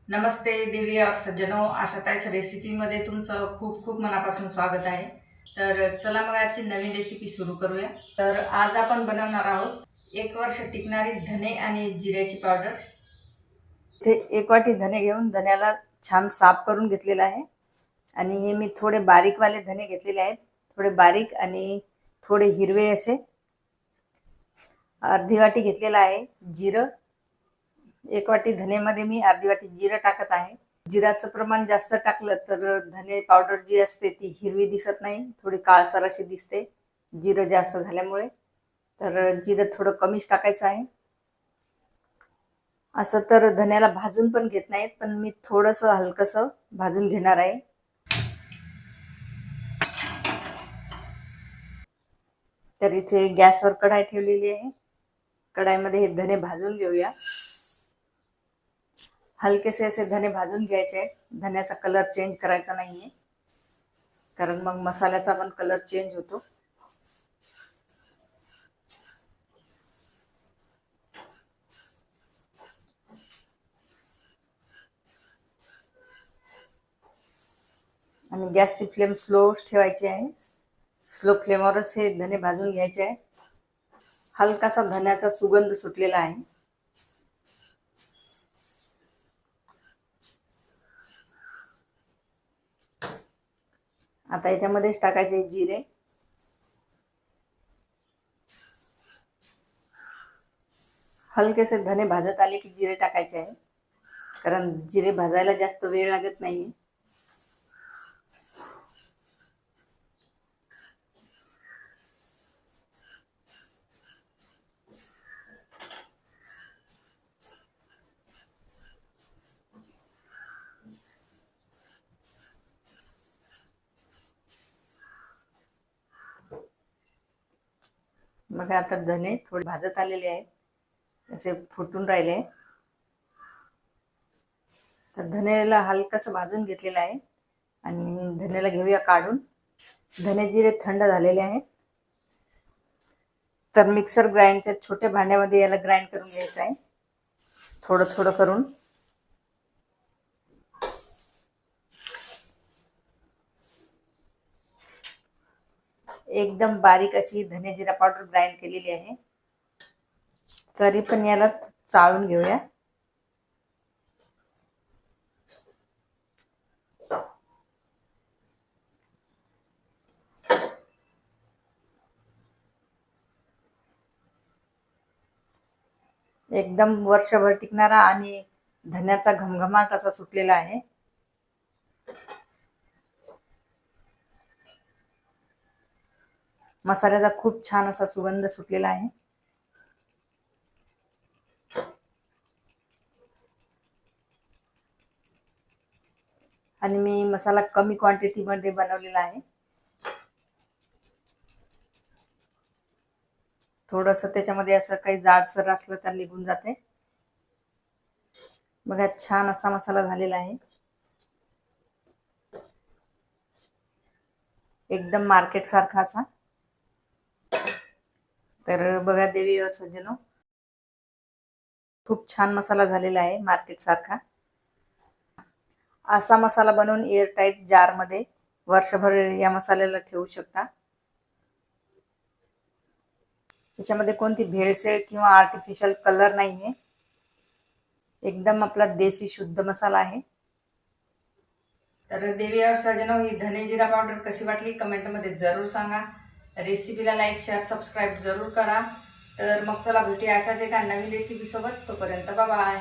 नमस्ते देवी और सज्जनों, आशाताईस रेसिपीमध्ये तुमचं खूप खूप मनापासून स्वागत आहे। तर चला मग आजची नवीन रेसिपी सुरू करूया। तर आज आपण बनवणार आहोत 1 वर्ष टिकणारी धने आणि जिऱ्याची पावडर। ते 1 वाटी धने घेऊन धन्याला छान साफ करून घेतलेला आहे आणि हे मी थोडे बारीकवाले धने घेतलेले आहेत, थोडे बारीक आणि थोडे हिरवे असे। अर्धी वाटी घेतलेला आहे जिरं। 1 वाटी धनेमध्ये मी अर्धी वाटी जिरं टाकत आहे। जिराचं प्रमाण जास्त टाकलं तर धने पावडर जी असते ती हिरवी दिसत नाही, थोडी काळसर अशी दिसते जिरं जास्त झाल्यामुळे। तर जिरं थोडं कमीच टाकायचं आहे। असं तर धन्याला भाजून पण घेत नाहीत, पण मी थोडंसं हलकसं भाजून घेणार आहे। तर इथे गॅसवर कढाई ठेवलेली आहे। कढाईमध्ये हे धने भाजून घेऊया। हलकेसे असे धने भाजून घ्यायचे आहेत। धन्याचा कलर चेंज करायचा नाहीये, कारण मग मसाल्याचा पण कलर चेंज होतो। आणि गॅसची फ्लेम स्लो ठेवायची आहे। स्लो फ्लेमवरच हे धने भाजून घ्यायचे आहे। हलकासा धन्याचा सुगंध सुटलेला आहे। आता याच्यामध्येच टाकायचे जिरे। हलकेसे धने भाजत आले की जिरे टाकायचे आहे, कारण जिरे भाजायला जास्त वेळ लागत नाही। मग आता धने थोडे भाजत आलेले आहेत, असे फुटून राहिले। तर धनेला हलकसं भाजून घेतलेलं आहे आणि धनेला घेऊया काढून। धने जिरे थंड झालेले आहेत। तर मिक्सर ग्राइंडच्या छोट्या भांड्यामध्ये याला ग्राइंड करून घ्यायचं आहे, थोडं थोडं करून। एकदम बारीक अशी धने जिरा पावडर ग्राइंड केलेली आहे। तरी पण याला चाळून घेऊया। एकदम वर्षभर टिकणारा आणि धन्याचा घमघमाट असा सुटलेला आहे। मसाल्याचा खूप छान असा सुगंध सुटलेला आहे। आणि मी मसाला कमी क्वांटिटी मध्ये बनवलेला आहे। थोडंसं त्याच्यामध्ये असं काही जाडसर असलं तर निघून जाते। बघा छान असा मसाला झालेला आहे, एकदम मार्केट सारखा असा। तर बघा देवी और सज्जनो, खूप छान मसाला झालेला आहे मार्केट सारखा। असा मसाला बनवून एअरटाईट जारमध्ये वर्षभर या मसाल्याला ठेवू शकता। त्याच्यामध्ये कोणती भेळसेळ किंवा आर्टिफिशियल कलर नाहीये, एकदम आपला देसी शुद्ध मसाला आहे। तर देवी और सज्जनो, ही धने जिरा पावडर कशी वाटली कमेंटमध्ये जरूर सांगा। रेसिपीला लाईक शेअर सबस्क्राईब जरूर करा। तर मग चला भेटूया अशाच एका नवीन रेसिपी सोबत। तोपर्यंत बाय बाय।